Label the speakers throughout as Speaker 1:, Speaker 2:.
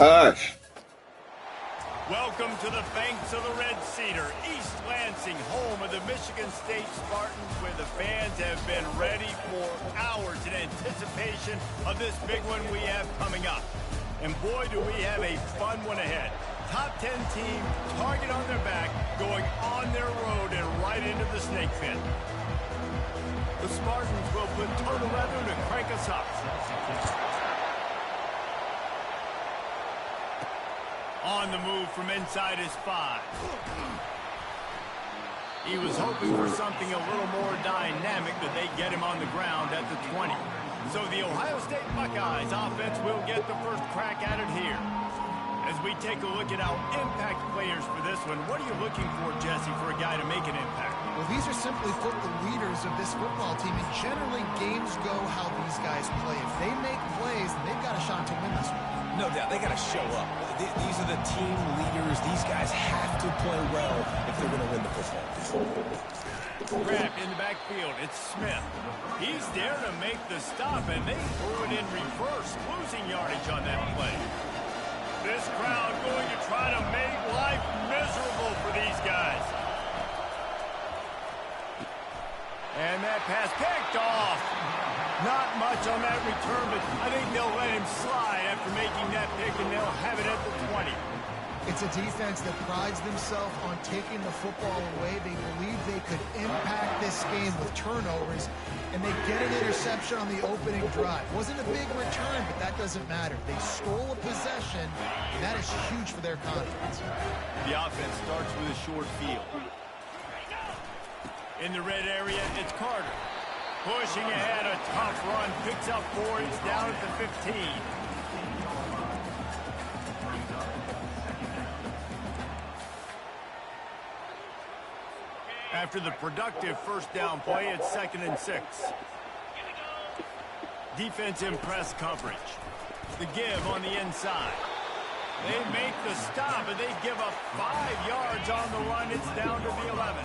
Speaker 1: Hush.
Speaker 2: Welcome to the banks of the Red Cedar, East Lansing, home of the Michigan State Spartans, where the fans have been ready for hours in anticipation of this big one we have coming up. And boy, do we have a fun one ahead. Top 10 team, target on their back, going on their road and right into the snake pit. The Spartans will put total leather to crank us up. On the move from inside his 5. He was hoping for something a little more dynamic, but they get him on the ground at the 20. So the Ohio State Buckeyes offense will get the first crack at it here. As we take a look at our impact players for this one, what are you looking for, Jesse, for a guy to make an impact?
Speaker 3: Well, these are simply put the leaders of this football team, and generally games go how these guys play. If they make plays, they've got a shot to win this one.
Speaker 4: No doubt, they got to show up. These are the team leaders. These guys have to play well if they're going to win the football.
Speaker 2: Grab in the backfield. It's Smith. He's there to make the stop, and they threw it in reverse, losing yardage on that play. This crowd going to try to make life miserable for these guys. And that pass picked off. Not much on that return, but I think they'll let him slide after making that pick, and they'll have it at the 20.
Speaker 3: It's a defense that prides themselves on taking the football away. They believe they could impact this game with turnovers, and they get an interception on the opening drive. Wasn't a big return, but that doesn't matter. They stole a possession, and that is huge for their confidence.
Speaker 2: The offense starts with a short field. In the red area, it's Carter. Pushing ahead, a tough run, picks up 4, it's down at the 15. After the productive first down play, it's 2nd and 6. Defense in press coverage. The give on the inside. They make the stop, and they give up 5 yards on the run. It's down to the 11.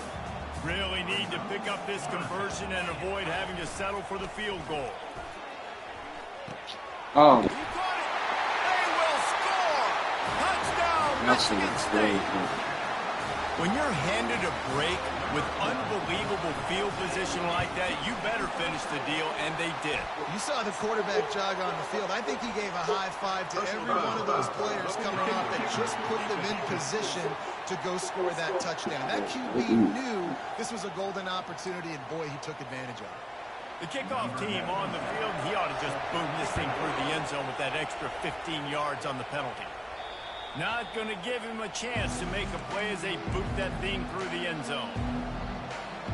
Speaker 2: Really need to pick up this conversion and avoid having to settle for the field goal.
Speaker 1: Oh.
Speaker 2: He got it. They will score. Touchdown, Michigan State. When you're handed a break with unbelievable field position like that, you better finish the deal, and they did.
Speaker 3: You saw the quarterback jog on the field. I think he gave a high five to every one of those players coming off that just put them in position to go score that touchdown. That QB knew this was a golden opportunity, and boy, he took advantage of it.
Speaker 2: The kickoff team on the field, he ought to just boom this thing through the end zone with that extra 15 yards on the penalty. Not going to give him a chance to make a play as they boot that thing through the end zone.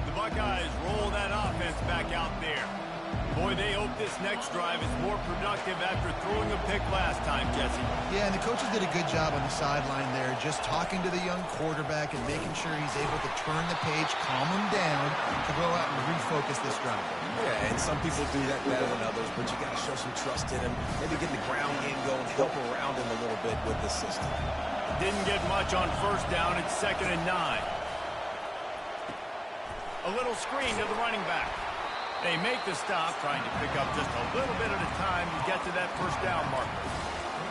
Speaker 2: The Buckeyes roll that offense back out there. Boy, they hope this next drive is more productive after throwing a pick last time, Jesse.
Speaker 3: Yeah, and the coaches did a good job on the sideline there, just talking to the young quarterback and making sure he's able to turn the page, calm him down, to go out and refocus this drive.
Speaker 4: Yeah, and some people do that better than others, but you got to show some trust in him. Maybe get the ground game going, help around him a little bit with the system.
Speaker 2: Didn't get much on first down. It's 2nd and 9. A little screen to the running back. They make the stop, trying to pick up just a little bit at a time to get to that first down marker.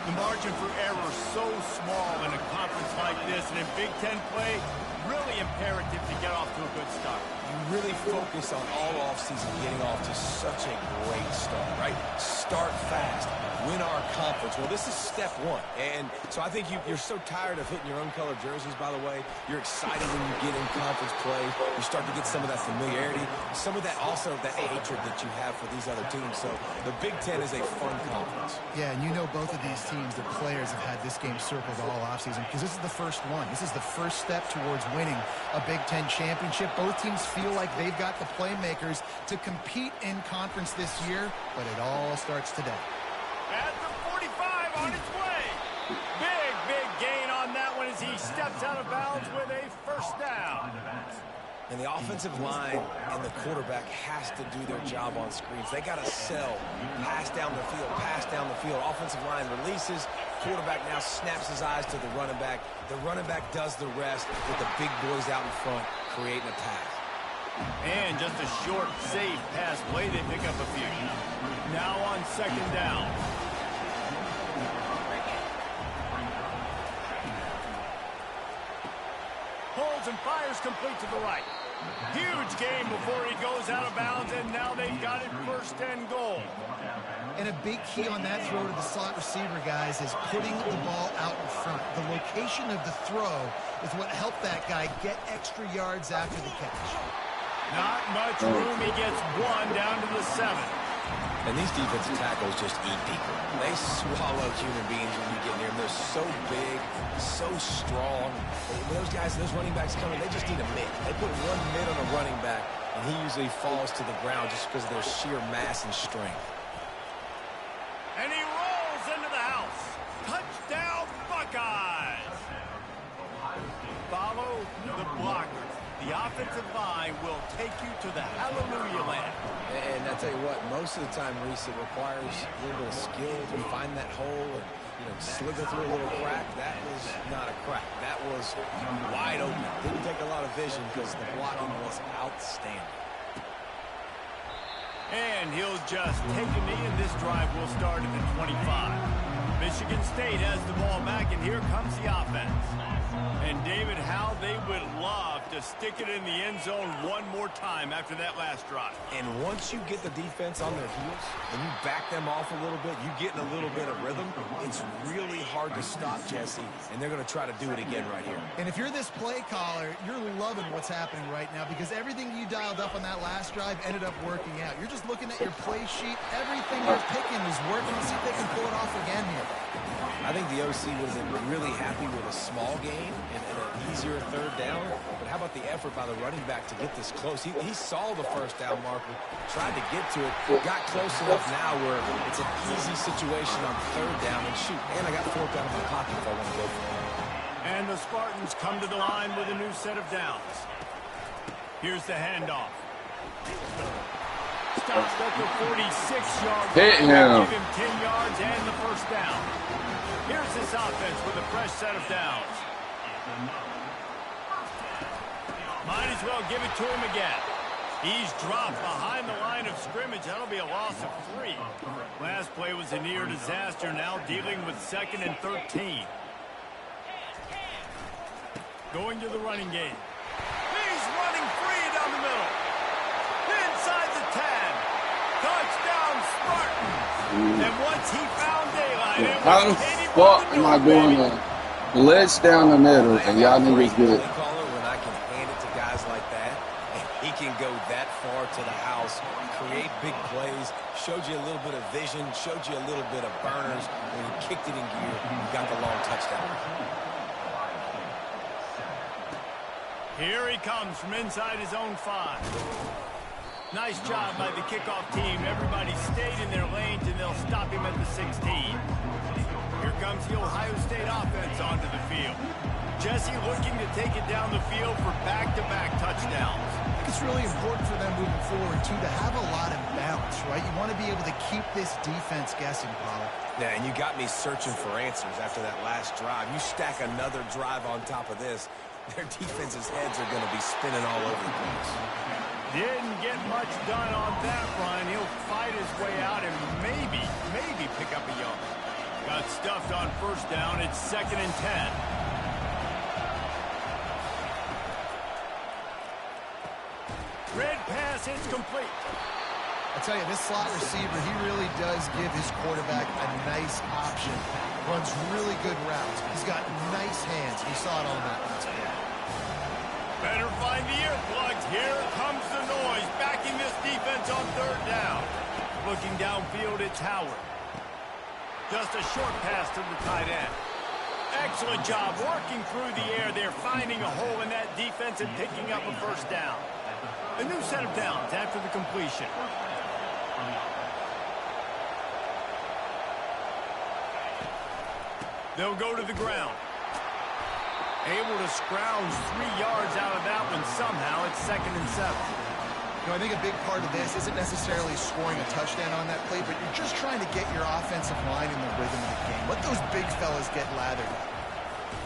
Speaker 2: The margin for error so small in a conference like this, and in Big Ten play, really imperative to get off to a good start.
Speaker 4: You really focus on all offseason getting off to such a great start, right? Start fast, win our conference. Well, this is step 1. And so I think you're so tired of hitting your own colored jerseys, by the way. You're excited when you get in conference play. You start to get some of that familiarity, some of that also that hatred that you have for these other teams. So the Big Ten is a fun conference.
Speaker 3: Yeah, and you know both of these teams, their players have had this game circled all offseason because this is the first one. This is the first step towards winning a Big Ten championship. Both teams feel like they've got the playmakers to compete in conference this year, but it all starts today.
Speaker 2: At the 45 on its way. Big gain on that one as he steps out of bounds with a first down.
Speaker 4: And the offensive line and the quarterback has to do their job on screens. They got to sell. Pass down the field, pass down the field. Offensive line releases. Quarterback now snaps his eyes to the running back. The running back does the rest with the big boys out in front creating a pass.
Speaker 2: And just a short, safe pass play. They pick up a few. Now on 2nd down. Pulls and fires complete to the right. Huge game before he goes out of bounds, and now they've got it 1st and goal.
Speaker 3: And a big key on that throw to the slot receiver, guys, is putting the ball out in front. The location of the throw is what helped that guy get extra yards after the catch.
Speaker 2: Not much room. He gets 1 down to the 7.
Speaker 4: And these defensive tackles just eat people. They swallow human beings when you get near them. They're so big, so strong. Those guys, those running backs coming, they just need a mitt. They put 1 mitt on a running back, and he usually falls to the ground just because of their sheer mass and strength.
Speaker 2: And he rolls into the house. Touchdown, Buckeyes. Follow the blockers. The offensive line will take you to the hallelujah land.
Speaker 4: And I tell you what, most of the time, Reese, it requires a little bit of skill to find that hole and, slither through a little crack. That was not a crack. That was wide open. Didn't take a lot of vision because the blocking was outstanding.
Speaker 2: And he'll just take a knee, and this drive will start at the 25. Michigan State has the ball back, and here comes the offense. And, David, how they would love to stick it in the end zone one more time after that last drive.
Speaker 4: And once you get the defense on their heels and you back them off a little bit, you get in a little bit of rhythm, it's really hard to stop, Jesse, and they're going to try to do it again right here.
Speaker 3: And if you're this play caller, you're loving what's happening right now because everything you dialed up on that last drive ended up working out. You're just looking at your play sheet. Everything you're picking is working. Let's see if they can pull it off again here.
Speaker 4: I think the OC would have been really happy with a small gain and an easier 3rd down. But how about the effort by the running back to get this close? He saw the 1st down marker, tried to get to it, got close enough now where it's an easy situation on 3rd down. And shoot, and I got 4th down in my pocket if I want to go for it.
Speaker 2: And the Spartans come to the line with a new set of downs. Here's the handoff. Stops at the 46-yard line. Give him 10 yards and the 1st down. Here's this offense with a fresh set of downs. Might as well give it to him again. He's dropped behind the line of scrimmage. That'll be a loss of 3. Last play was a near disaster. Now dealing with 2nd and 13. Going to the running game. He's running free down the middle. Inside the 10. Touchdown, Spartans. And once he found daylight,
Speaker 1: how the fuck am I doing a blitz down the middle and y'all niggas good?
Speaker 4: When I can hand it to guys like that, and he can go that far to the house, create big plays, showed you a little bit of vision, showed you a little bit of burners. When he kicked it in gear, he got the long touchdown.
Speaker 2: Here he comes from inside his own 5. Nice job by the kickoff team. Everybody stayed in their lanes, and they'll stop him at the 16. Here comes the Ohio State offense onto the field. Jesse looking to take it down the field for back-to-back touchdowns.
Speaker 3: I think it's really important for them moving forward, too, to have a lot of balance, right? You want to be able to keep this defense guessing, Paul.
Speaker 4: Yeah, and you got me searching for answers after that last drive. You stack another drive on top of this, their defense's heads are going to be spinning all over the place.
Speaker 2: Didn't get much done on that run. He'll fight his way out and maybe pick up a yard. Got stuffed on 1st down. It's 2nd and 10. Red pass, it's complete.
Speaker 3: I tell you, this slot receiver, he really does give his quarterback a nice option. Runs really good routes. He's got nice hands. We saw it on that last play.
Speaker 2: Better find the earplugs. Here comes the noise. Backing this defense on 3rd down. Looking downfield, it's Howard. Just a short pass to the tight end. Excellent job working through the air there, finding a hole in that defense and picking up a 1st down. A new set of downs after the completion. They'll go to the ground. Able to scrounge 3 yards out of that one somehow. It's 2nd and 7.
Speaker 3: You know, I think a big part of this isn't necessarily scoring a touchdown on that play, but you're just trying to get your offensive line in the rhythm of the game. Let those big fellas get lathered up.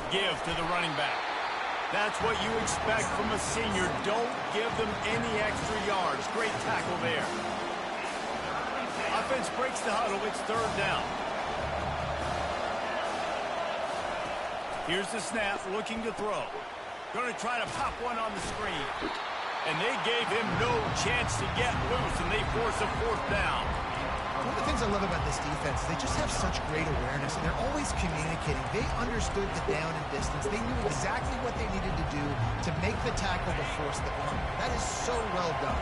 Speaker 2: Give to the running back. That's what you expect from a senior. Don't give them any extra yards. Great tackle there. Offense breaks the huddle. It's 3rd down. Here's the snap, looking to throw. Going to try to pop one on the screen. And they gave him no chance to get loose, and they force a 4th down.
Speaker 3: One of the things I love about this defense is they just have such great awareness, and they're always communicating. They understood the down and distance. They knew exactly what they needed to do to make the tackle to force the punt. That is so well done.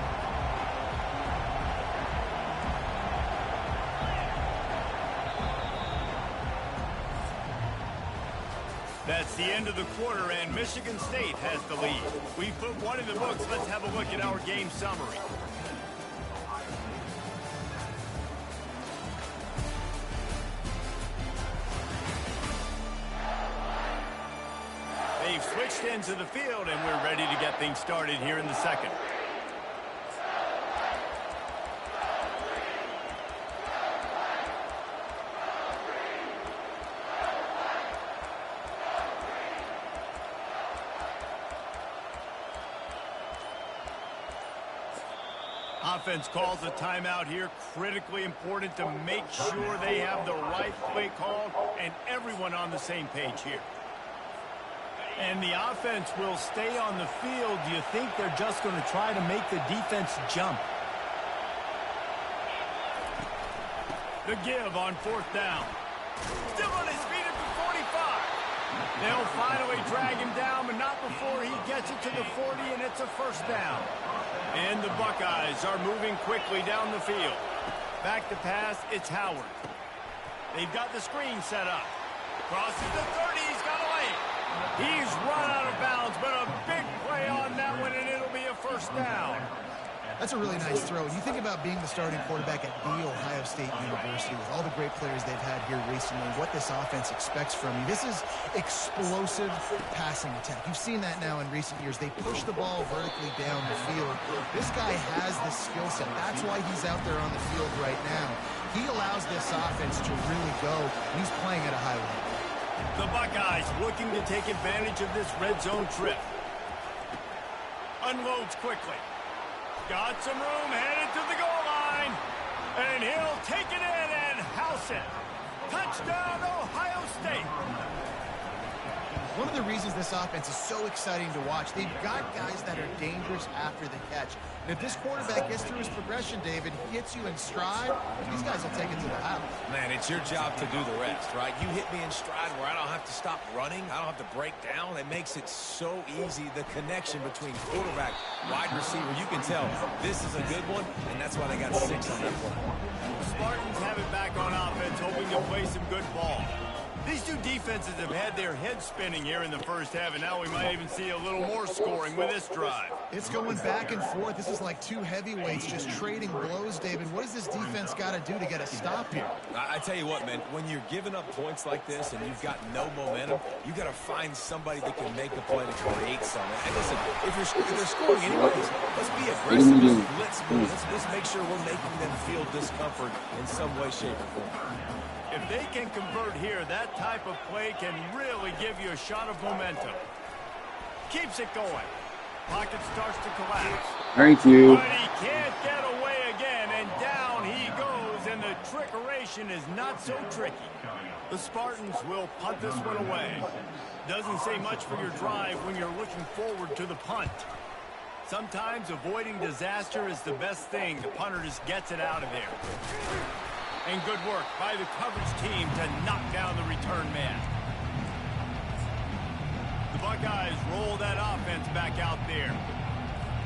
Speaker 2: That's the end of the quarter, and Michigan State has the lead. We put one in the books. Let's have a look at our game summary. They've switched into the field, and we're ready to get things started here in the second. Offense calls a timeout here. Critically important to make sure they have the right play called and everyone on the same page here. And the offense will stay on the field. Do you think they're just going to try to make the defense jump? The give on 4th down. Still on his feet at the 45. They'll finally drag him down, but not before he gets it to the 40, and it's a 1st down. And the Buckeyes are moving quickly down the field. Back to pass, it's Howard. They've got the screen set up. Crosses the 30, he's got a lane. He's run out of bounds, but a big play on that one, and it'll be a 1st down.
Speaker 3: That's a really nice throw. You think about being the starting quarterback at The Ohio State University with all the great players they've had here recently, what this offense expects from you. This is explosive passing attack. You've seen that now in recent years. They push the ball vertically down the field. This guy has the skill set. That's why he's out there on the field right now. He allows this offense to really go, and he's playing at a high level.
Speaker 2: The Buckeyes looking to take advantage of this red zone trip. Unloads quickly. Got some room, headed to the goal line. And he'll take it in and house it. Touchdown, Ohio State.
Speaker 3: One of the reasons this offense is so exciting to watch, they've got guys that are dangerous after the catch. And if this quarterback gets through his progression, David, he hits you in stride, these guys will take it to the house.
Speaker 4: Man, it's your job to do the rest, right? You hit me in stride where I don't have to stop running. I don't have to break down. It makes it so easy. The connection between quarterback, wide receiver, you can tell this is a good one, and that's why they got 6 on that one.
Speaker 2: Spartans have it back on offense, hoping to play some good ball. These two defenses have had their heads spinning here in the first half, and now we might even see a little more scoring with this drive.
Speaker 3: It's going back and forth. This is like two heavyweights just trading blows, David. What does this defense got to do to get a stop here?
Speaker 4: I tell you what, man, when you're giving up points like this and you've got no momentum, you got to find somebody that can make a play to create something. And listen, if they're scoring anyways, let's be aggressive. Let's move. Let's make sure we're making them feel discomfort in some way, shape, or form.
Speaker 2: If they can convert here, that type of play can really give you a shot of momentum. Keeps it going. Pocket starts to collapse.
Speaker 1: Thank you.
Speaker 2: But he can't get away again, and down he goes, and the trickeration is not so tricky. The Spartans will punt this one away. Doesn't say much for your drive when you're looking forward to the punt. Sometimes avoiding disaster is the best thing. The punter just gets it out of there. And good work by the coverage team to knock down the return man. The Buckeyes roll that offense back out there.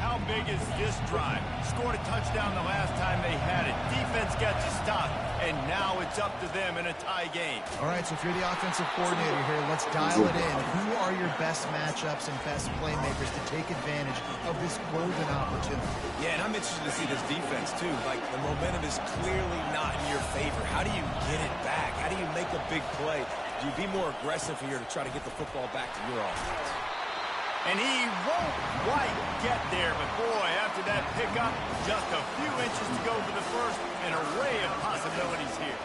Speaker 2: How big is this drive? Scored a touchdown the last time they had it. Defense gets a stop, and now it's up to them in a tie game.
Speaker 3: All right, so if you're the offensive coordinator here, let's dial it in. Who are your best matchups and best playmakers to take advantage of this golden opportunity?
Speaker 4: Yeah, and I'm interested to see this defense, too. Like, the momentum is clearly not in your favor. How do you get it back? How do you make a big play? Do you be more aggressive here to try to get the football back to your offense?
Speaker 2: And he won't quite get there, but boy, after that pickup, just a few inches to go for the first, an array of possibilities here.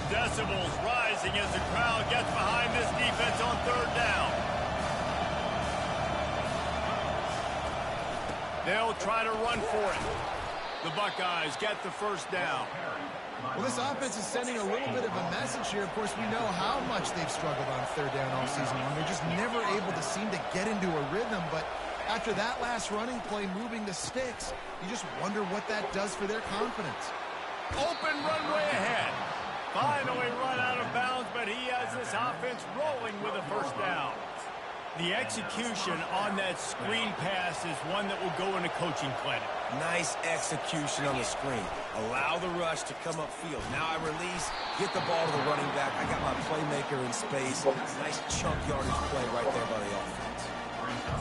Speaker 2: Decibels rising as the crowd gets behind this defense on 3rd down. They'll try to run for it. The Buckeyes get the 1st down.
Speaker 3: Well, this offense is sending a little bit of a message here. Of course, we know how much they've struggled on third down all season long. They're just never able to seem to get into a rhythm. But after that last running play moving the sticks, you just wonder what that does for their confidence.
Speaker 2: Open runway ahead. Finally run out of bounds, but he has this offense rolling with a first down. The execution on that screen pass is one that will go in a coaching clinic.
Speaker 4: Nice execution on the screen. Allow the rush to come upfield. Now I release, get the ball to the running back. I got my playmaker in space. Nice chunk yardage play right there by the offense.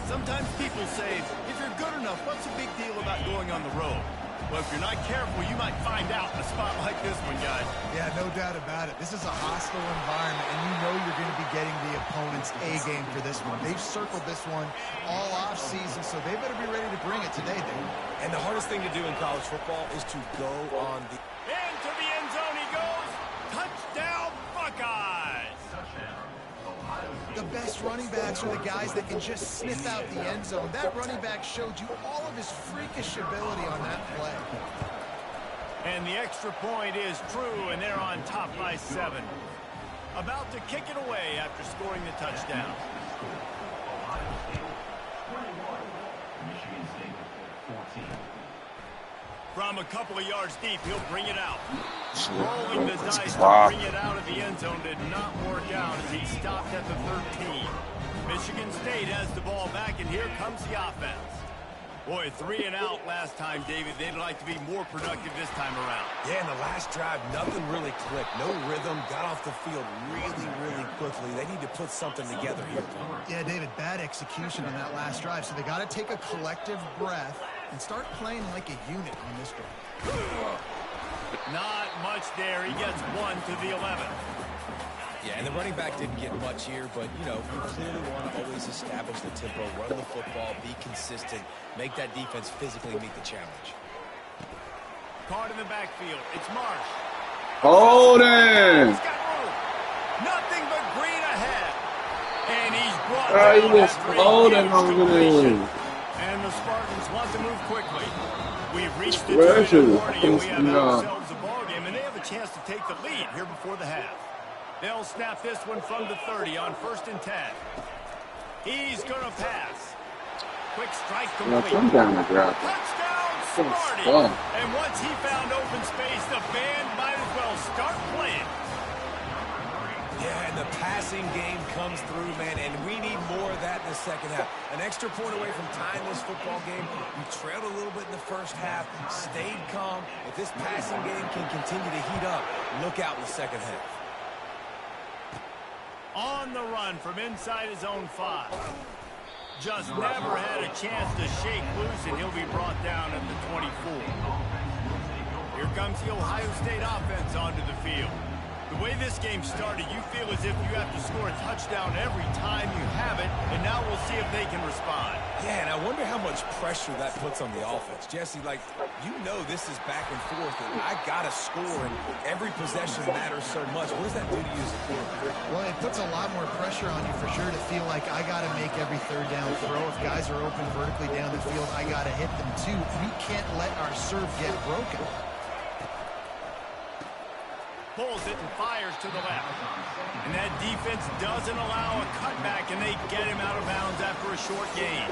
Speaker 2: Sometimes people say, if you're good enough, what's the big deal about going on the road? Well, if you're not careful, you might find out in a spot like this one, guys.
Speaker 3: Yeah, no doubt about it. This is a hostile environment, and you know you're going to be getting the opponent's A-game for this one. They've circled this one all off-season, so they better be ready to bring it today, Dave.
Speaker 4: And the hardest thing to do in college football is to go on the...
Speaker 2: Into the end zone he goes. Touchdown, Buckeyes.
Speaker 3: The best running backs are the guys that can just sniff out the end zone. That running back showed you all of his freakish ability on that play.
Speaker 2: And the extra point is true, and they're on top by 7. About to kick it away after scoring the touchdown. From a couple of yards deep, he'll bring it out. Rolling the dice to bring it out of the end zone did not work out as he stopped at the 13. Michigan State has the ball back, and here comes the offense. Boy, 3 and out last time, David. They'd like to be more productive this time around.
Speaker 4: Yeah, in the last drive, nothing really clicked. No rhythm, got off the field really quickly. They need to put something together here.
Speaker 3: Yeah, David, bad execution on that last drive. So they got to take a collective breath and start playing like a unit on this drive.
Speaker 2: Not much there. He gets 1 to the 11.
Speaker 4: Yeah, and the running back didn't get much here, but, you know, you clearly want to always establish the tempo, run the football, be consistent, make that defense physically meet the challenge.
Speaker 2: Caught in the backfield. It's Marsh.
Speaker 1: Holden!
Speaker 2: He's got room. Nothing but green ahead. And he's brought down
Speaker 1: He was
Speaker 2: after a
Speaker 1: Holden
Speaker 2: huge
Speaker 1: over
Speaker 2: completion.
Speaker 1: there.
Speaker 2: And the Spartans want to move quickly. We've reached the
Speaker 1: Pressure.
Speaker 2: 2-minute warning, and we have
Speaker 1: Yeah.
Speaker 2: ourselves a ball game, and they have a chance to take the lead here before the half. They'll snap this one from the 30 on 1st and 10. He's going to pass. Quick strike complete.
Speaker 1: Come down the ground.
Speaker 2: Touchdown,
Speaker 1: So
Speaker 2: Sparty.
Speaker 1: fun.
Speaker 2: And once he found open space, the band might as well start playing.
Speaker 4: Yeah, and the passing game comes through, man, and we need more of that in the second half. An extra point away from tying this football game. We trailed a little bit in the first half, stayed calm. If this passing game can continue to heat up, look out in the second half.
Speaker 2: On the run from inside his own 5. Just never had a chance to shake loose, and he'll be brought down at the 24. Here comes the Ohio State offense onto the field. The way this game started, you feel as if you have to score a touchdown every time you have it, and now we'll see if they can respond.
Speaker 4: Yeah, and I wonder how much pressure that puts on the offense. Jesse, like, you know this is back and forth, and I got to score, and every possession matters so much. What does that do to you as a quarterback?
Speaker 3: Well, it puts a lot more pressure on you for sure to feel like I got to make every third down throw. If guys are open vertically down the field, I got to hit them too. We can't let our serve get broken.
Speaker 2: Pulls it and fires to the left. And that defense doesn't allow a cutback, and they get him out of bounds after a short gain.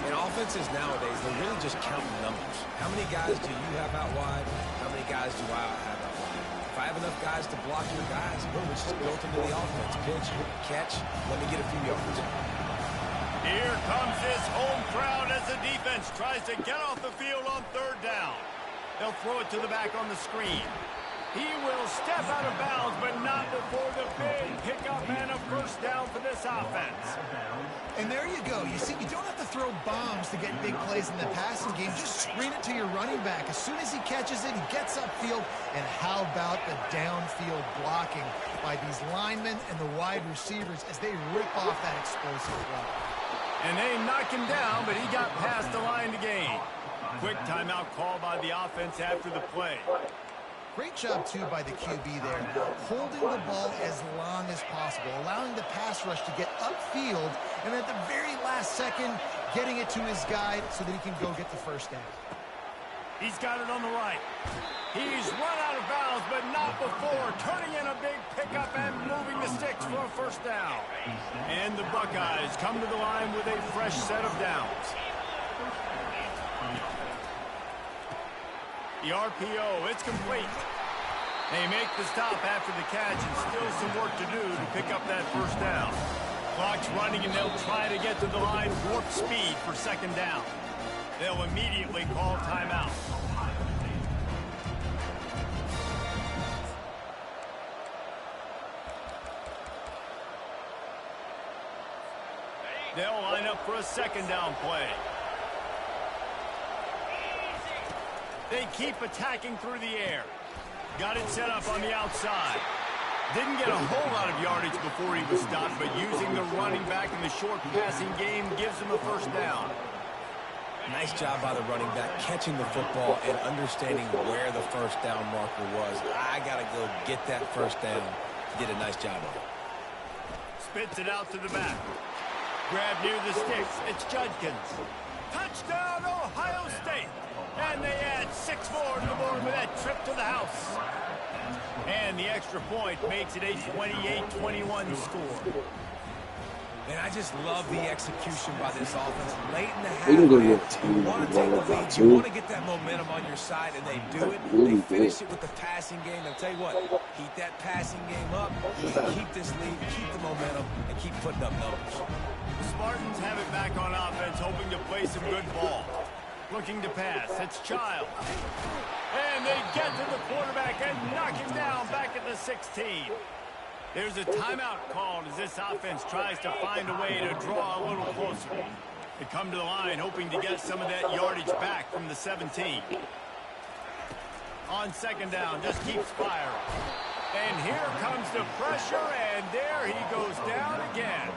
Speaker 4: And offenses nowadays, they're really just counting numbers. How many guys do you have out wide? How many guys do I have out wide? If I have enough guys to block your guys, boom, it's just built into the offense. Pitch, catch, let me get a few yards.
Speaker 2: Here comes this home crowd as the defense tries to get off the field on 3rd down. They'll throw it to the back on the screen. He will step out of bounds, but not before the big pickup and a first down for this offense.
Speaker 3: And there you go. You see, you don't have to throw bombs to get big plays in the passing game. Just screen it to your running back. As soon as he catches it, he gets upfield. And how about the downfield blocking by these linemen and the wide receivers as they rip off that explosive play.
Speaker 2: And they knock him down, but he got past the line to gain. Quick timeout call by the offense after the play.
Speaker 3: Great job, too, by the QB there, holding the ball as long as possible, allowing the pass rush to get upfield, and at the very last second, getting it to his guy so that he can go get the first down.
Speaker 2: He's got it on the right. He's run out of bounds, turning in a big pickup and moving the sticks for a first down. And the Buckeyes come to the line with a fresh set of downs. The RPO, it's complete. They make the stop after the catch, and still some work to do to pick up that first down. Clock's running, and they'll try to get to the line warp speed for second down. They'll immediately call timeout. They'll line up for a second down play. They keep attacking through the air. Got it set up on the outside. Didn't get a whole lot of yardage before he was stopped, but using the running back in the short passing game gives him a first down.
Speaker 4: Nice job by the running back, catching the football and understanding where the first down marker was. I got to go get that first down. Did a nice job of it.
Speaker 2: Spits it out to the back. Grab near the sticks. It's Judkins. Touchdown, Ohio State. And they add 6 more to the board with that trip to the house. And the extra point makes it a 28-21 score.
Speaker 4: And I just love the execution by this offense. Late in the half,
Speaker 1: We can go
Speaker 4: man,
Speaker 1: get
Speaker 4: you want to take the lead. You want to get that momentum on your side, and they do it. They finish it with the passing game. And I'll tell you what, keep that passing game up, keep this lead, keep the momentum, and keep putting up numbers.
Speaker 2: The Spartans have it back on offense, hoping to play some good ball. Looking to pass. It's Child. And they get to the quarterback and knock him down back at the 16. There's a timeout called as this offense tries to find a way to draw a little closer. They come to the line hoping to get some of that yardage back from the 17. On second down, just keeps firing. And here comes the pressure, and there he goes down again.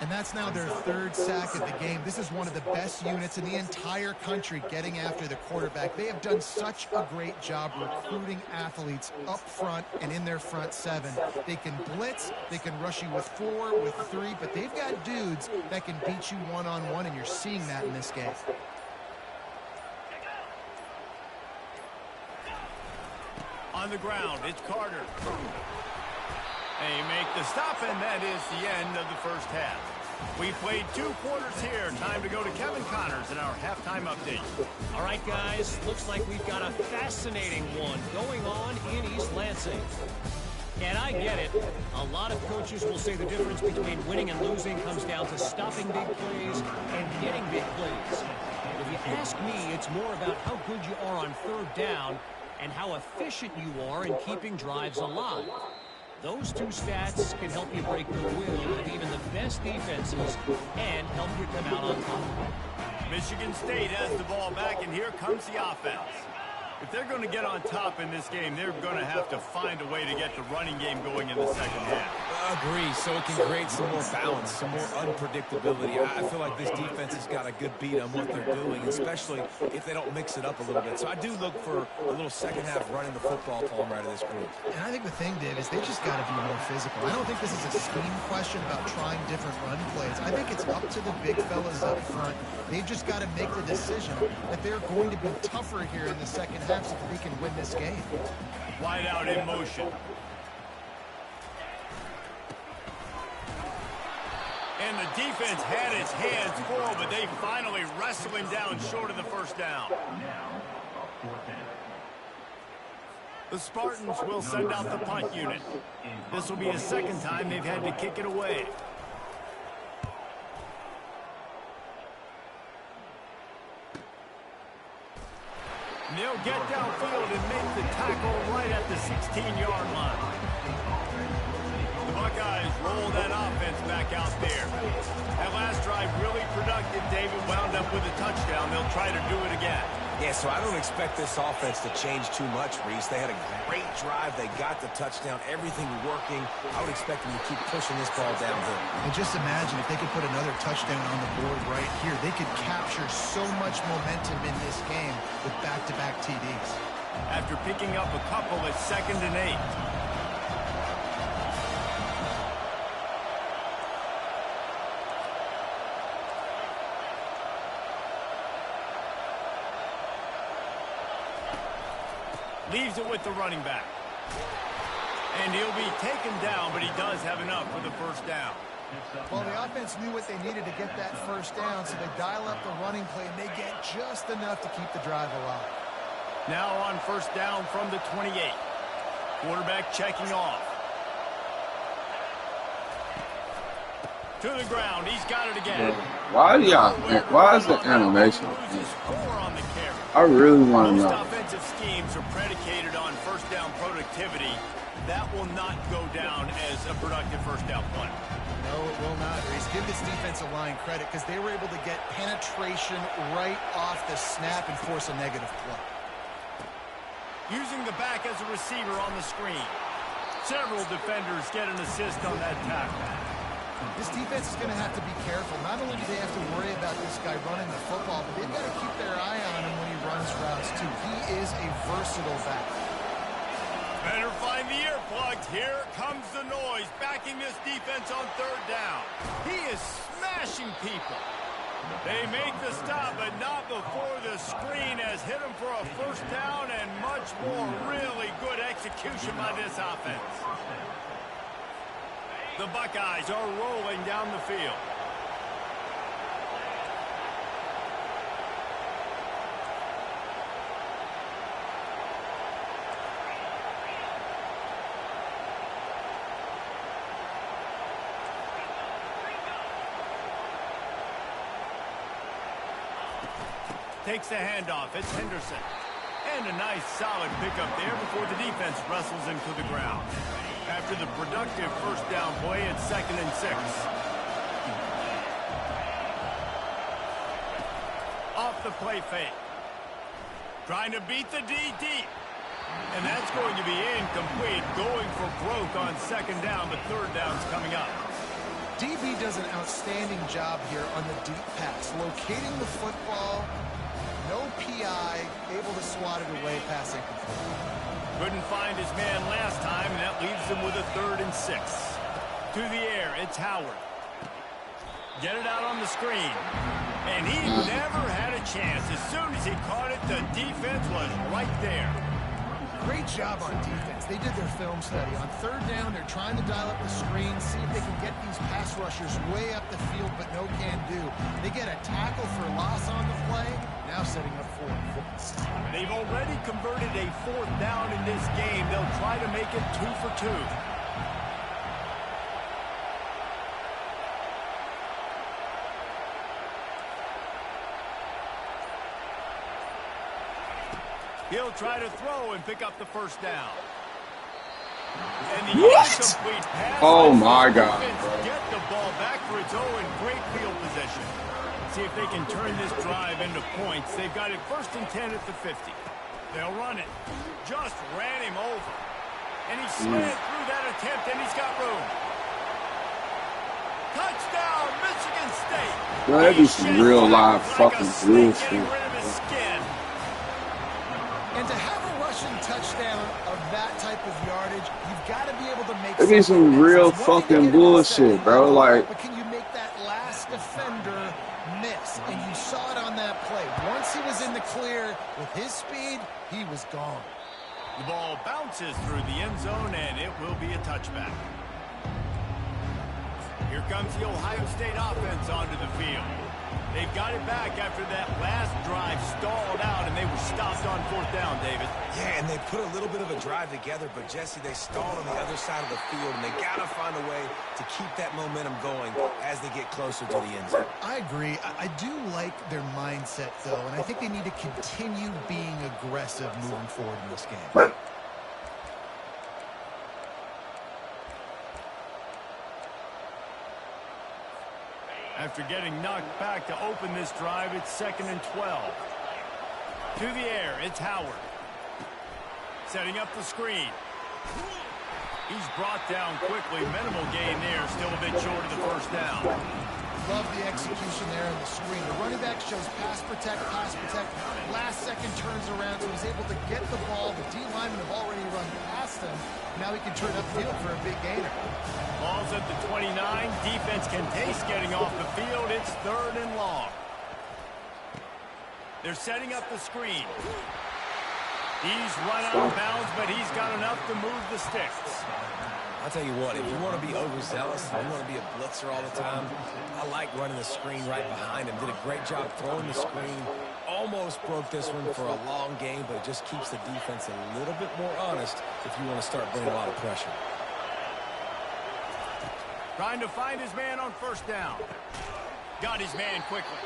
Speaker 3: And that's now their 3rd sack of the game. This is one of the best units in the entire country getting after the quarterback. They have done such a great job recruiting athletes up front and in their front 7. They can blitz, they can rush you with 4, with 3, but they've got dudes that can beat you one-on-one, and you're seeing that in this game.
Speaker 2: On the ground, it's Carter. They make the stop, and that is the end of the first half. We played 2 quarters here. Time to go to Kevin Connors in our halftime update.
Speaker 5: All right, guys, looks like we've got a fascinating one going on in East Lansing. And I get it. A lot of coaches will say the difference between winning and losing comes down to stopping big plays and getting big plays. But if you ask me, it's more about how good you are on 3rd down and how efficient you are in keeping drives alive. Those 2 stats can help you break the will of even the best defenses and help you come out on top.
Speaker 2: Michigan State has the ball back, and here comes the offense. If they're going to get on top in this game, they're going to have to find a way to get the running game going in the second half.
Speaker 4: Agree, so it can create some more balance, some more unpredictability. I feel like this defense has got a good beat on what they're doing, especially if they don't mix it up a little bit. So I do look for a little second half running the football palm right of this group.
Speaker 3: And I think the thing, Dave, is they just got to be more physical. I don't think this is a scheme question about trying different run plays. I think it's up to the big fellas up front. They've just got to make the decision that they're going to be tougher here in the second half so that they can win this game.
Speaker 2: Wide out in motion. And the defense had its hands full, but they finally wrestle him down short of the first down. The Spartans will send out the punt unit. This will be the 2nd time they've had to kick it away. And they'll get downfield and make the tackle right at the 16-yard line. The Buckeyes roll that offense back out there. That last drive really productive. David wound up with a touchdown. They'll try to do it again.
Speaker 4: Yeah, so I don't expect this offense to change too much, Reese. They had a great drive. They got the touchdown. Everything working. I would expect them to keep pushing this ball downhill.
Speaker 3: And just imagine if they could put another touchdown on the board right here. They could capture so much momentum in this game with back-to-back TDs.
Speaker 2: After picking up a couple, it's 2nd and 8. Leaves it with the running back. And he'll be taken down, but he does have enough for the first down.
Speaker 3: Well, the offense knew what they needed to get that first down, so they dial up the running play, and they get just enough to keep the drive alive.
Speaker 2: Now on first down from the 28. Quarterback checking off. To the ground. He's got it again.
Speaker 1: Why is the animation? I really want to know.
Speaker 2: Most offensive schemes are predicated on first down productivity. That will not go down as a productive first down play.
Speaker 3: No, it will not. Reese, give this defensive line credit because they were able to get penetration right off the snap and force a negative play.
Speaker 2: Using the back as a receiver on the screen. Several defenders get an assist on that tackle.
Speaker 3: This defense is going to have to be careful. Not only do they have to worry about this guy running the football, but they've got to keep their eye on him when he runs routes, too. He is a versatile back.
Speaker 2: Better find the earplugs. Here comes the noise, backing this defense on third down. He is smashing people. They make the stop, but not before the screen has hit him for a first down and much more. Really good execution by this offense. The Buckeyes are rolling down the field. Takes the handoff. It's Henderson. And a nice solid pickup there before the defense wrestles him to the ground. After the productive first down play, it's 2nd and 6. Off the play fake. Trying to beat the D deep. And that's going to be incomplete. Going for broke on 2nd down, but 3rd down's coming up.
Speaker 3: DB does an outstanding job here on the deep pass. Locating the football, no PI, able to swat it away, pass incomplete.
Speaker 2: Couldn't find his man last time, and that leaves him with a 3rd and 6. To the air, it's Howard. Get it out on the screen. And he never had a chance. As soon as he caught it, the defense was right there.
Speaker 3: Great job on defense. They did their film study. On 3rd down, they're trying to dial up the screen, see if they can get these pass rushers way up the field, but no can do. They get a tackle for loss on the play, now setting up 4th.
Speaker 2: They've already converted a 4th down in this game. They'll try to make it 2 for 2. He'll try to throw and pick up the first down. And the incomplete pass.
Speaker 1: Oh my God.
Speaker 2: Get the ball back for its own great field position. See if they can turn this drive into points. They've got it 1st and 10 at the 50. They'll run it. Just ran him over. And he slid through that attempt, and he's got room. Touchdown, Michigan State.
Speaker 1: Bro, that'd be some real live fucking bullshit.
Speaker 3: And to have a rushing touchdown of that type of yardage, you've got to be able to make.
Speaker 1: It'd be some real fucking bullshit, bro. Like,
Speaker 3: but can you make that last defender miss? And you saw it on that play. Once he was in the clear with his speed, he was gone.
Speaker 2: The ball bounces through the end zone, and it will be a touchback. Here comes the Ohio State offense onto the field. They've got it back after that last drive stalled out, and they were stopped on 4th down, David.
Speaker 4: Yeah, and they put a little bit of a drive together, but, Jesse, they stalled on the other side of the field, and they got to find a way to keep that momentum going as they get closer to the end zone.
Speaker 3: I agree. I do like their mindset, though, and I think they need to continue being aggressive moving forward in this game.
Speaker 2: After getting knocked back to open this drive, it's 2nd and 12. To the air, it's Howard. Setting up the screen. He's brought down quickly. Minimal gain there, still a bit short of the first down.
Speaker 3: Love the execution there on the screen. The running back shows pass protect. Last second turns around, so he's able to get the ball. The D linemen have already run past him. Now he can turn upfield for a big gainer.
Speaker 2: Ball's at the 29. Defense can taste getting off the field. It's 3rd and long. They're setting up the screen. He's run out of bounds, but he's got enough to move the sticks.
Speaker 4: I'll tell you what, if you want to be overzealous, if you want to be a blitzer all the time, I like running the screen right behind him. Did a great job throwing the screen. Almost broke this one for a long game, but it just keeps the defense a little bit more honest if you want to start bringing a lot of pressure.
Speaker 2: Trying to find his man on first down. Got his man quickly.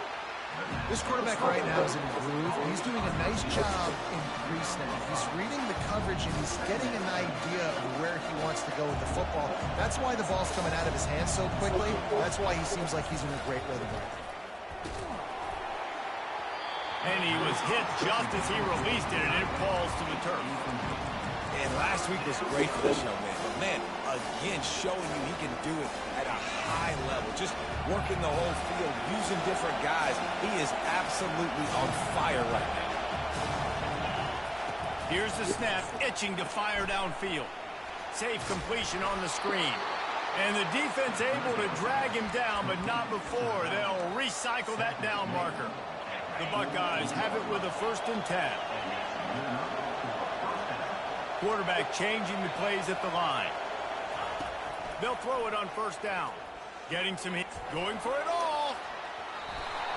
Speaker 3: This quarterback right now is in a groove, and he's doing a nice job in pre-snap. He's reading the coverage, and he's getting an idea of where he wants to go with the football. That's why the ball's coming out of his hands so quickly. That's why he seems like he's in a great rhythm.
Speaker 2: And he was hit just as he released it, and it falls to the turf.
Speaker 4: And last week was great for this young man. But man, again, showing you he can do it at a high level. Just working the whole field, using different guys. He is absolutely on fire right now.
Speaker 2: Here's the snap, itching to fire downfield. Safe completion on the screen. And the defense able to drag him down, but not before. They'll recycle that down marker. The Buckeyes have it with a 1st and 10. Quarterback changing the plays at the line. They'll throw it on first down. Getting some hit. Going for it all.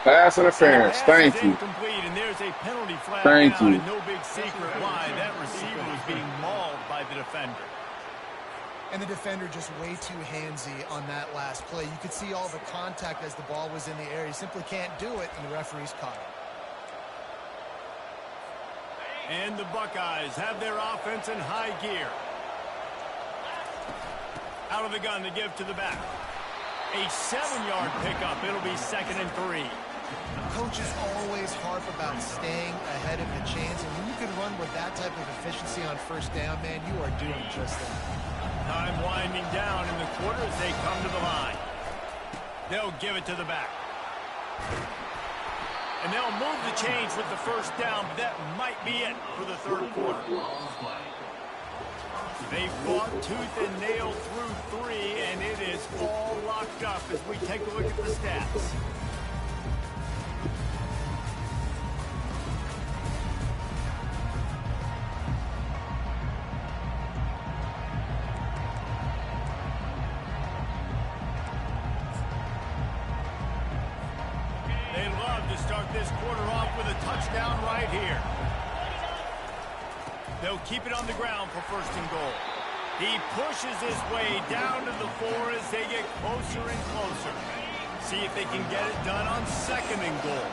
Speaker 1: Pass interference. Thank you.
Speaker 2: Incomplete, and there's a penalty flag
Speaker 1: Thank
Speaker 2: down,
Speaker 1: you.
Speaker 2: and no big secret why. That receiver was being mauled by the defender.
Speaker 3: And the defender just way too handsy on that last play. You could see all the contact as the ball was in the air. He simply can't do it, and the referee's caught it.
Speaker 2: And the Buckeyes have their offense in high gear. Out of the gun to give to the back. A 7-yard pickup. It'll be 2nd and 3.
Speaker 3: Coaches always harp about staying ahead of the chains, and when you can run with that type of efficiency on first down, man, you are doing just that.
Speaker 2: Time winding down in the quarter as they come to the line. They'll give it to the back. And they'll move the chains with the first down, but that might be it for the 3rd quarter. They fought tooth and nail through 3, and it is all locked up as we take a look at the stats. They'd love to start this quarter off with a touchdown right here. They'll keep it on the ground for 1st and goal. He pushes his way down to the 4 as they get closer and closer. See if they can get it done on 2nd and goal.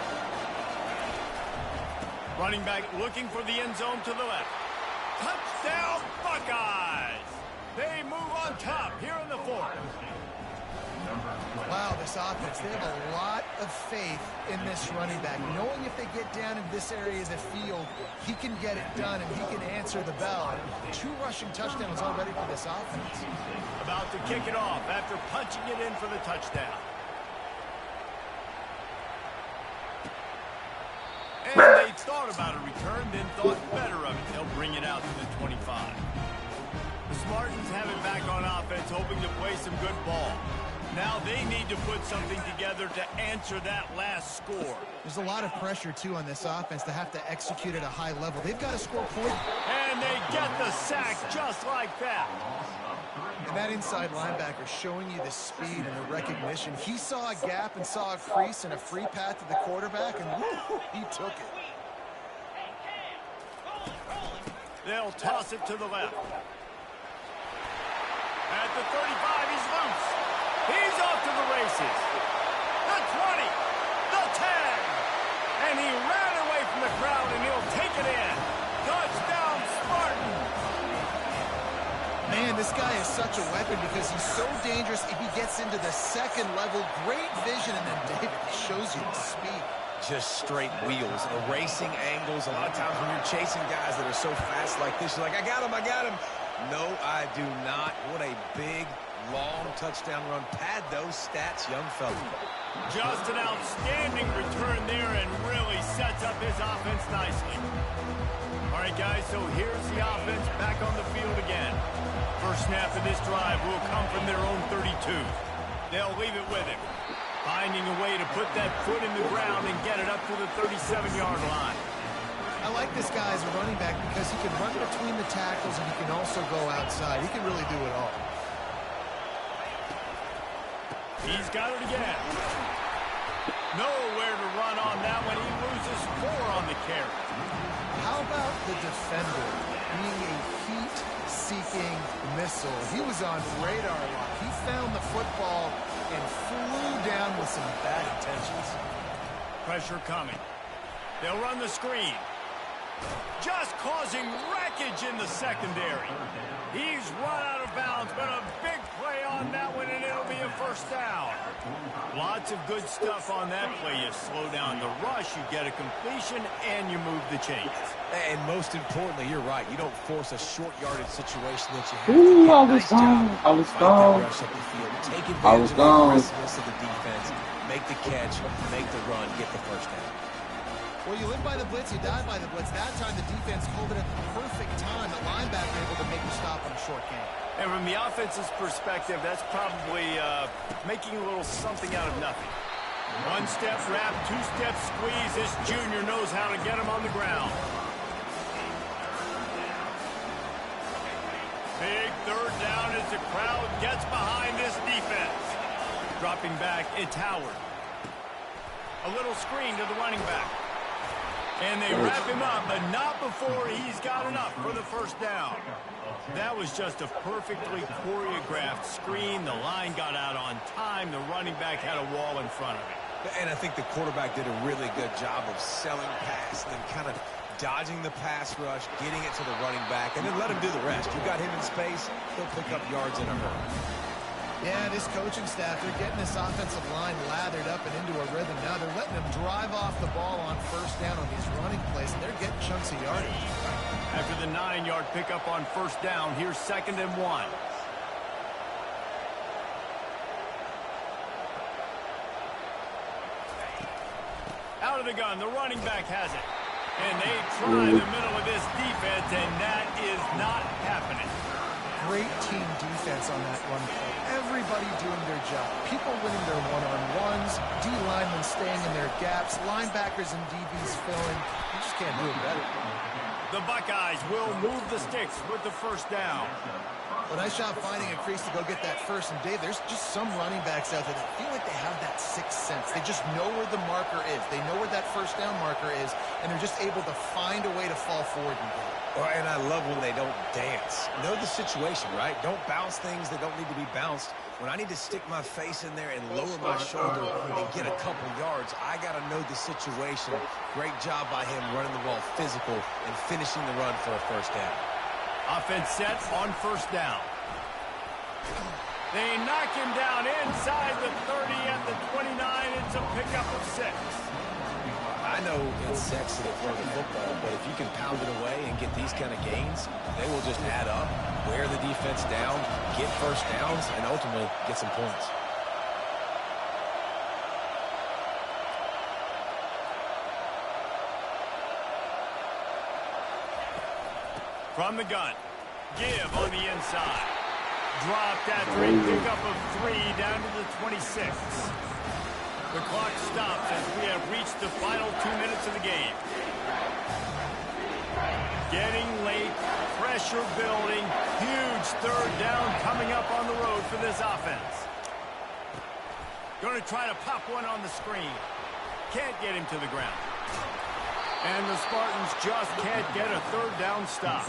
Speaker 2: Running back looking for the end zone to the left. Touchdown Buckeyes! They move on top here in the 4th.
Speaker 3: Wow, this offense, they have a lot of faith in this running back, knowing if they get down in this area of the field, he can get it done and he can answer the bell. 2 rushing touchdowns already for this offense.
Speaker 2: About to kick it off after punching it in for the touchdown. And they thought about a return, then thought better of it. They'll bring it out to the 25. The Spartans have it back on offense, hoping to play some good ball. Now they need to put something together to answer that last score.
Speaker 3: There's a lot of pressure, too, on this offense to have to execute at a high level. They've got to score points.
Speaker 2: And they get the sack just like that.
Speaker 3: And that inside linebacker showing you the speed and the recognition. He saw a gap and saw a crease and a free path to the quarterback, and woo, he took it.
Speaker 2: They'll toss it to the left. At the 35, he's loose. He's off to the races. The 20, the 10. And he ran away from the crowd, and he'll take it in. Touchdown, Spartan.
Speaker 3: Man, this guy is such a weapon because he's so dangerous if he gets into the 2nd level. Great vision, and then David shows you the speed.
Speaker 4: Just straight wheels, erasing angles. A lot of times when you're chasing guys that are so fast like this, you're like, I got him, I got him. No, I do not. What a big, long touchdown run. Pad those stats, young fella.
Speaker 2: Just an outstanding return there and really sets up his offense nicely. All right, guys, so here's the offense back on the field again. First snap of this drive will come from their own 32. They'll leave it with him. Finding a way to put that foot in the ground and get it up to the 37-yard line.
Speaker 3: I like this guy as a running back because he can run between the tackles and he can also go outside. He can really do it all.
Speaker 2: He's got it again. Nowhere to run on that one. He loses 4 on the carry.
Speaker 3: How about the defender being a heat-seeking missile? He was on radar lock. He found the football and flew down with some bad intentions.
Speaker 2: Pressure coming. They'll run the screen. Just causing wreckage in the secondary. He's run out of bounds, but a big play on that one, and it'll be a first down. Lots of good stuff on that play. You slow down the rush, you get a completion, and you move the chains.
Speaker 4: And most importantly, you're right. You don't force a short yardage situation that you have
Speaker 1: Ooh,
Speaker 4: to
Speaker 1: I
Speaker 4: get.
Speaker 1: was
Speaker 4: Nice
Speaker 1: gone.
Speaker 4: job.
Speaker 1: I was
Speaker 4: Fight that
Speaker 1: gone.
Speaker 4: rush up the field. Take
Speaker 1: I was
Speaker 4: advantage of the
Speaker 1: gone.
Speaker 4: aggressiveness of the defense. Make the catch, make the run, get the first down.
Speaker 3: Well, you live by the blitz, you die by the blitz. That time the defense called it at the perfect time. The linebacker able to make a stop on a short game.
Speaker 2: And from the offense's perspective, that's probably making a little something out of nothing. 1-step wrap, 2-step squeeze. This junior knows how to get him on the ground. Big third down as the crowd gets behind this defense. Dropping back, it's Howard. A little screen to the running back. And they wrap him up, but not before he's got enough for the first down. That was just a perfectly choreographed screen. The line got out on time. The running back had a wall in front of him.
Speaker 4: And I think the quarterback did a really good job of selling pass and then kind of dodging the pass rush, getting it to the running back, and then let him do the rest. You got him in space, he'll pick up yards in a hurry.
Speaker 3: Yeah, this coaching staff, they're getting this offensive line lathered up and into a rhythm. Now they're letting them drive off the ball on first down on these running plays, and they're getting chunks of yardage.
Speaker 2: After the 9-yard pickup on first down, here's 2nd and 1. Out of the gun, the running back has it. And they try the middle of this defense, and that is not happening.
Speaker 3: Great team defense on that run play. Everybody doing their job. People winning their one-on-ones, D-linemen staying in their gaps, linebackers and DBs filling. You just can't do it better.
Speaker 2: The Buckeyes will move the sticks with the first down.
Speaker 3: Well, nice job finding a crease to go get that first. And, Dave, there's just some running backs out there that feel like they have that sixth sense. They just know where the marker is. They know where that first down marker is, and they're just able to find a way to fall forward and get it.
Speaker 4: Well, and I love when they don't dance. Know the situation, right? Don't bounce things that don't need to be bounced. When I need to stick my face in there and lower my shoulder and get a couple yards, I got to know the situation. Great job by him running the ball physical and finishing the run for a first down.
Speaker 2: Offense set on first down. They knock him down inside the 30 at the 29. It's a pickup of 6.
Speaker 4: I know it's sexy to throw the football, but if you can pound it away and get these kind of gains, they will just add up, wear the defense down, get first downs, and ultimately get some points.
Speaker 2: From the gun, give on the inside. Dropped after a pickup of 3 down to the 26. The clock stops as we have reached the final 2 minutes of the game. Getting late, pressure building, huge third down coming up on the road for this offense. Going to try to pop one on the screen. Can't get him to the ground. And the Spartans just can't get a third down stop.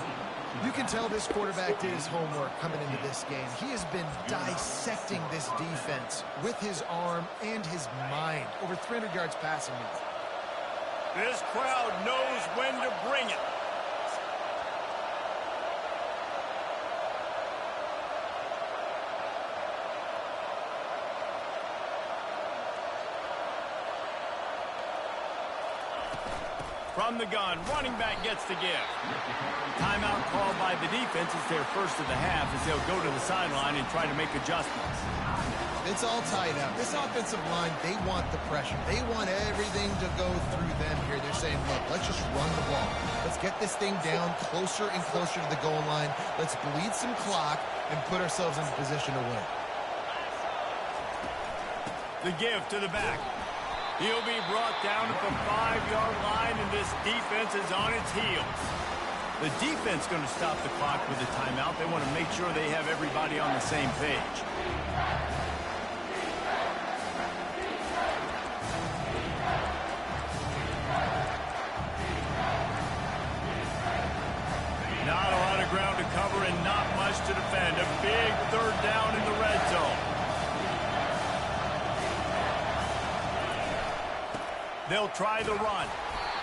Speaker 3: You can tell this quarterback did his homework coming into this game. He has been dissecting this defense with his arm and his mind. Over 300 yards passing now.
Speaker 2: This crowd knows when to bring it. From the gun, running back gets the give. Timeout called by the defense. It's their first of the half as they'll go to the sideline and try to make adjustments.
Speaker 3: It's all tied up. This offensive line, they want the pressure. They want everything to go through them here. They're saying, look, let's just run the ball. Let's get this thing down closer and closer to the goal line. Let's bleed some clock and put ourselves in position to win.
Speaker 2: The give to the back. He'll be brought down at the 5-yard line, and this defense is on its heels. The defense going to stop the clock with a timeout. They want to make sure they have everybody on the same page. Not a lot of ground to cover and not much to defend. A big third down in the red zone. They'll try the run.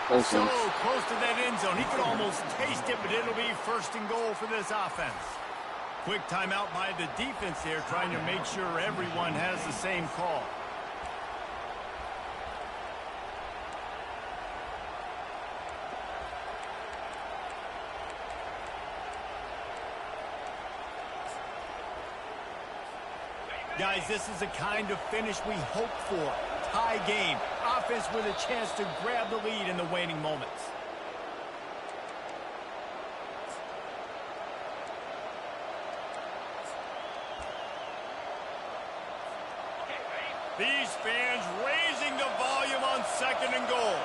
Speaker 2: So close to that end zone. He could almost taste it, but it'll be first and goal for this offense. Quick timeout by the defense there, trying to make sure everyone has the same call. Guys, this is the kind of finish we hope for. Tie game. Offense with a chance to grab the lead in the waning moments. These fans raising the volume on second and goal.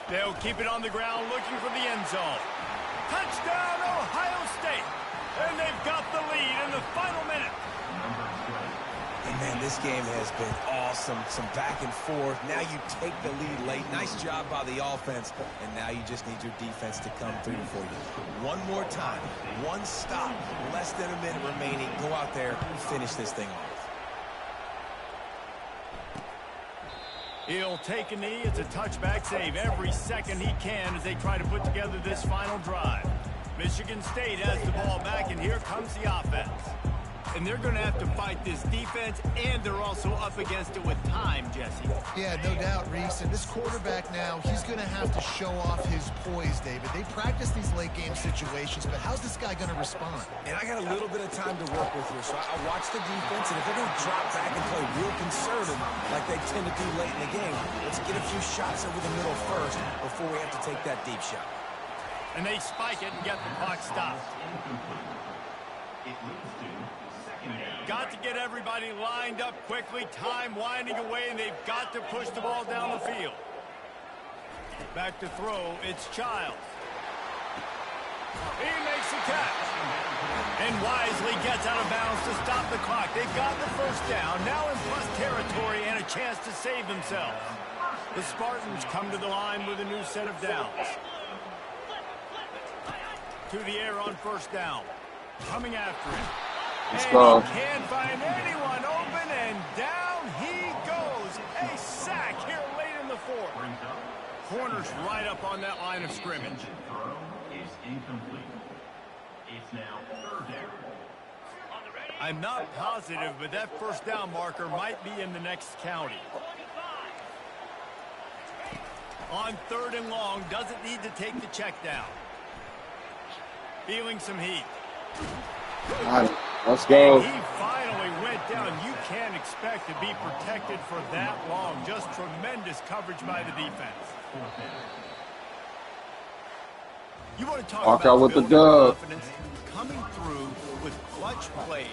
Speaker 2: They'll keep it on the ground looking for the end zone. Touchdown, Ohio State. And they've got the lead in the final minute.
Speaker 4: And man, this game has been awesome. Some back and forth. Now you take the lead late. Nice job by the offense. And now you just need your defense to come through for you. One more time. One stop. Less than a minute remaining. Go out there and finish this thing off.
Speaker 2: He'll take a knee. It's a touchback save every second he can as they try to put together this final drive. Michigan State has the ball back, and here comes the offense. And they're going to have to fight this defense, and they're also up against it with time, Jesse.
Speaker 3: Yeah, no doubt, Reese. And this quarterback now, he's going to have to show off his poise, David. They practice these late-game situations, but how's this guy going to respond?
Speaker 4: And I got a little bit of time to work with here, so I'll watch the defense, and if they're going to drop back and play real conservative like they tend to do late in the game, let's get a few shots over the middle first before we have to take that deep shot.
Speaker 2: And they spike it and get the clock stopped. Got to get everybody lined up quickly. Time winding away, and they've got to push the ball down the field. Back to throw. It's Childs. He makes the catch. And wisely gets out of bounds to stop the clock. They've got the first down. Now in plus territory and a chance to save themselves. The Spartans come to the line with a new set of downs. To the air on first down. Coming after him.
Speaker 1: Let's
Speaker 2: and
Speaker 1: go.
Speaker 2: he can't find anyone open, and down he goes. A sack here late in the fourth. Corners right up on that line of scrimmage.
Speaker 6: Throw is incomplete. It's now third down.
Speaker 2: I'm not positive, but that first down marker might be in the next county. On third and long, doesn't need to take the check down. Feeling some heat.
Speaker 1: Let's go.
Speaker 2: And he finally went down. You can't expect to be protected for that long. Just tremendous coverage by the defense. You want to talk
Speaker 1: Walk
Speaker 2: about
Speaker 1: out with the
Speaker 2: building
Speaker 1: dub.
Speaker 2: confidence, coming through with clutch plays,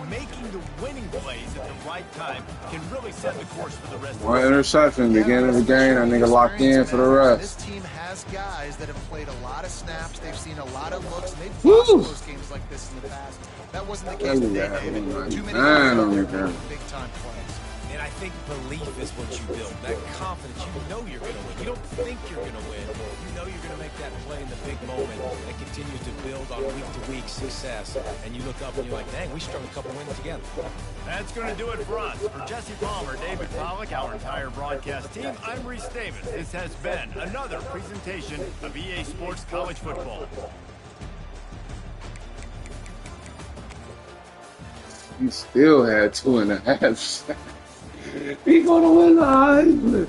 Speaker 2: making the winning plays at the right time can really set the course for the rest of the
Speaker 1: One
Speaker 2: season.
Speaker 1: interception, beginning of the game. That nigga locked in for the rest.
Speaker 3: This team has guys that have played a lot of snaps. They've seen a lot of looks. And they've
Speaker 1: Woo!
Speaker 3: lost close games like this in the past. That wasn't the case today, David. Too many guys out there making big-time plays.
Speaker 4: And I think belief is what you build. That confidence. You know you're going to win. You don't think you're going to win. You know you're going to make that play in the big moment that continues to build on week-to-week success. And you look up and you're like, dang, we strung a couple wins together.
Speaker 2: That's going to do it for us. For Jesse Palmer, David Pollack, our entire broadcast team, I'm Reese Davis. This has been another presentation of EA Sports College Football.
Speaker 1: He still had 2.5 sacks. He gonna win the Heisman.